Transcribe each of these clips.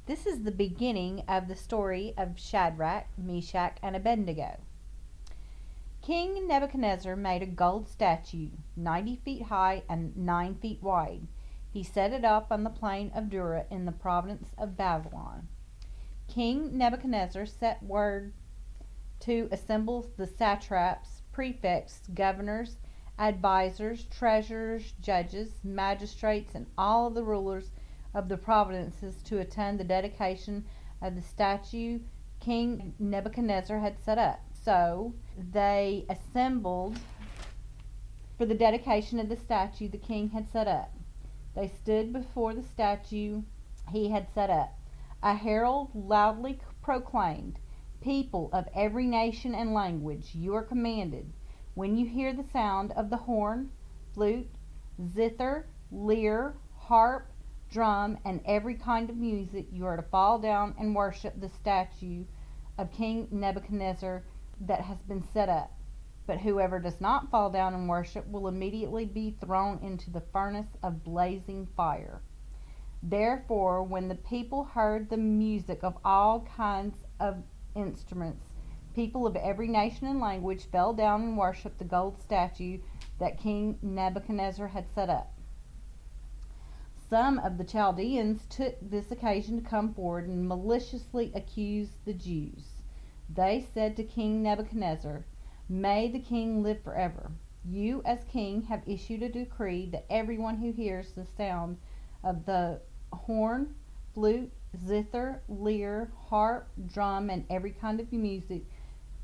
This is the beginning of the story of Shadrach, Meshach, and Abednego. King Nebuchadnezzar made a gold statue 90 feet high and 9 feet wide. He set it up on the plain of Dura in the province of Babylon. King Nebuchadnezzar sent word to assemble the satraps, prefects, governors, advisors, treasurers, judges, magistrates, and all the rulers of the provinces to attend the dedication of the statue King Nebuchadnezzar had set up. So they assembled for the dedication of the statue the king had set up. They stood before the statue he had set up. A herald loudly proclaimed, "People of every nation and language, you are commanded, when you hear the sound of the horn, flute, zither, lyre, harp, drum, and every kind of music, you are to fall down and worship the statue of King Nebuchadnezzar that has been set up. But whoever does not fall down and worship will immediately be thrown into the furnace of blazing fire." Therefore, when the people heard the music of all kinds of instruments, people of every nation and language fell down and worshipped the gold statue that King Nebuchadnezzar had set up. Some of the Chaldeans took this occasion to come forward and maliciously accuse the Jews. They said to King Nebuchadnezzar, "May the king live forever. You, as king, have issued a decree that everyone who hears the sound of the horn, flute, zither, lyre, harp, drum, and every kind of music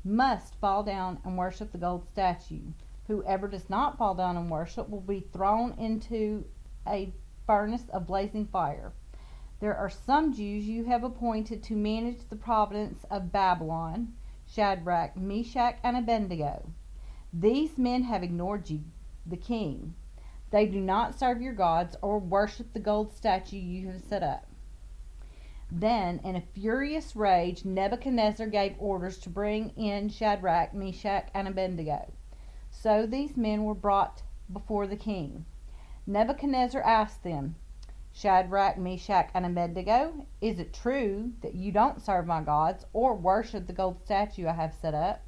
must fall down and worship the gold statue. Whoever does not fall down and worship will be thrown into a furnace of blazing fire. There are some Jews you have appointed to manage the province of Babylon, Shadrach, Meshach, and Abednego. These men have ignored you, the king. They do not serve your gods or worship the gold statue you have set up." Then, in a furious rage, Nebuchadnezzar gave orders to bring in Shadrach, Meshach, and Abednego. So these men were brought before the king. Nebuchadnezzar asked them, "Shadrach, Meshach, and Abednego, is it true that you don't serve my gods or worship the gold statue I have set up?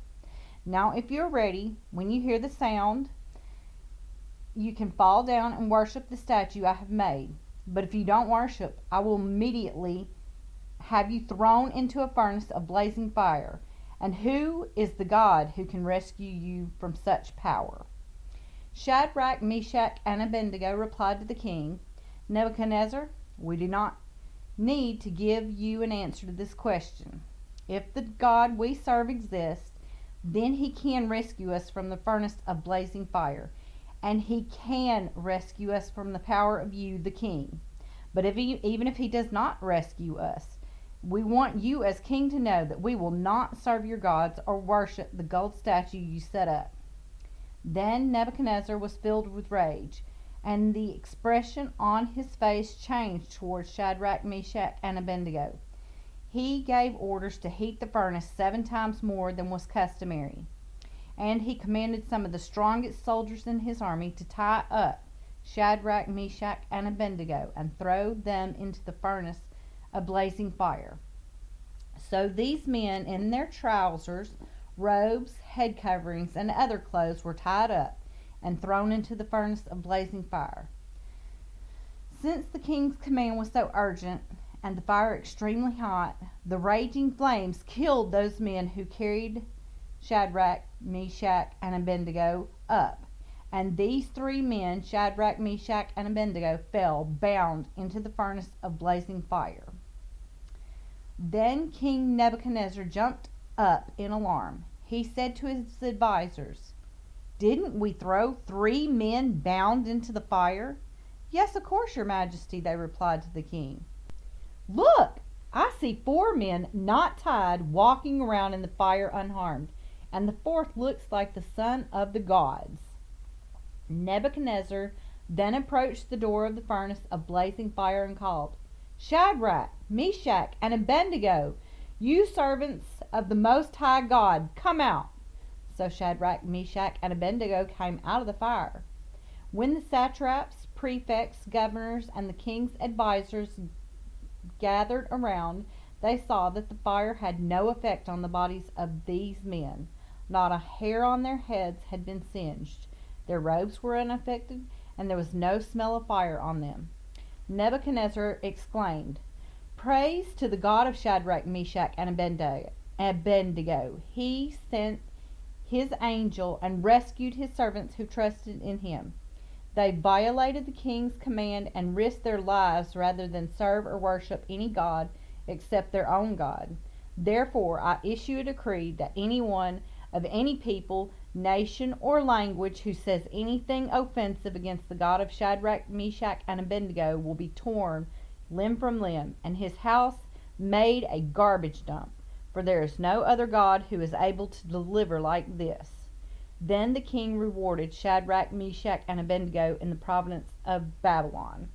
Now, if you're ready, when you hear the sound, you can fall down and worship the statue I have made. But if you don't worship, I will immediately have you thrown into a furnace of blazing fire. And who is the God who can rescue you from such power?" Shadrach, Meshach, and Abednego replied to the king, "Nebuchadnezzar, we do not need to give you an answer to this question. If the God we serve exists, then he can rescue us from the furnace of blazing fire, and he can rescue us from the power of you, the king. But even if he does not rescue us, we want you as king to know that we will not serve your gods or worship the gold statue you set up." Then Nebuchadnezzar was filled with rage, and the expression on his face changed towards Shadrach, Meshach, and Abednego. He gave orders to heat the furnace 7 times more than was customary, and he commanded some of the strongest soldiers in his army to tie up Shadrach, Meshach, and Abednego and throw them into the furnace of blazing fire. So these men, in their trousers, robes, head coverings, and other clothes, were tied up and thrown into the furnace of blazing fire. Since the king's command was so urgent and the fire extremely hot, the raging flames killed those men who carried Shadrach, Meshach, and Abednego up. And these 3 men, Shadrach, Meshach, and Abednego, fell bound into the furnace of blazing fire. Then King Nebuchadnezzar jumped up in alarm. He said to his advisors, "Didn't we throw 3 men bound into the fire?" "Yes, of course, your majesty," they replied to the king. "Look, I see 4 men not tied walking around in the fire unharmed, and the 4th looks like the son of the gods." Nebuchadnezzar then approached the door of the furnace of blazing fire and called, "Shadrach, Meshach, and Abednego, you servants of the Most High God, come out." So Shadrach, Meshach, and Abednego came out of the fire. When the satraps, prefects, governors, and the king's advisors gathered around, they saw that the fire had no effect on the bodies of these men. Not a hair on their heads had been singed. Their robes were unaffected, and there was no smell of fire on them. Nebuchadnezzar exclaimed, "Praise to the God of Shadrach, Meshach, and Abednego. He sent his angel and rescued his servants who trusted in him. They violated the king's command and risked their lives rather than serve or worship any god except their own God. Therefore, I issue a decree that anyone of any people, nation, or language who says anything offensive against the God of Shadrach, Meshach, and Abednego will be torn limb from limb, and his house made a garbage dump, for there is no other God who is able to deliver like this." Then the king rewarded Shadrach, Meshach, and Abednego in the province of Babylon.